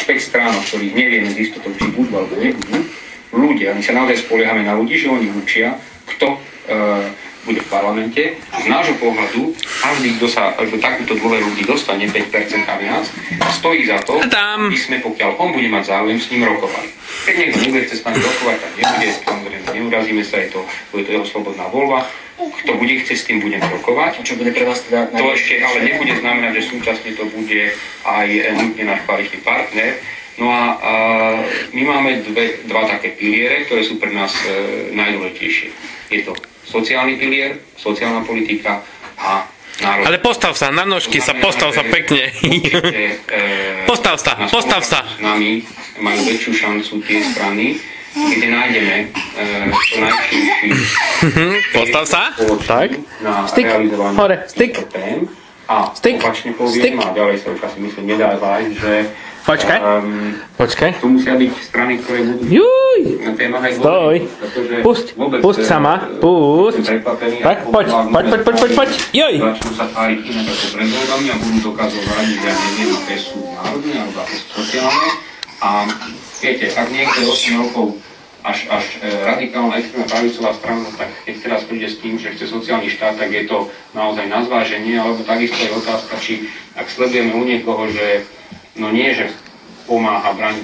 počet strán, o ktorých nevieme z istotou, či budú alebo nebudú, ľudia, my sa naozaj spoliehame na ľudí, že oni určia, kto bude v parlamente. Z nášho pohľadu, každý, kto sa takúto dôveru ľudí dostane 5% a viac, stojí za to, aby sme, pokiaľ on bude mať záujem, s ním rokovali. Keď niekto nebude chce s nami rokovať, tak nebude, samozrejme neurazíme sa, bude to jeho slobodná voľba. Kto bude chcieť, s tým budeme rokovať. A čo bude pre vás teda to ešte ale nebude znamenať, že súčasne to bude aj nutne náš koaličný partner. No a my máme dva také piliere, ktoré sú pre nás najdôležitejšie. Je to sociálny pilier, sociálna politika a národ. Ale postav sa, na nožky sa, postav sa pekne. Postav sa. S nami majú väčšiu šancu tie strany, kde nájdeme to najširší postav sa. Tak. Na realizovanie hore, styk. Tém. A opačne poviem, a ďalej sa už asi myslím nedá zájsť, že Počkaj. tu musia byť strany, ktoré budú na témach aj stoj. Pusť sama, pusť. Tak, poď. Joj. Začnú sa tváriť inak ako pred voľbami a budú dokazovať, že neviem, aké sú národné alebo aké sú sociálne. A viete, ak niekto je 8 rokov až radikálna extrémna pravicová strana, tak keď teraz príde s tým, že chce sociálny štát, tak je to naozaj na zváženie, alebo takisto je otázka, či ak sledujeme u niekoho, že no nie, že pomáha brániť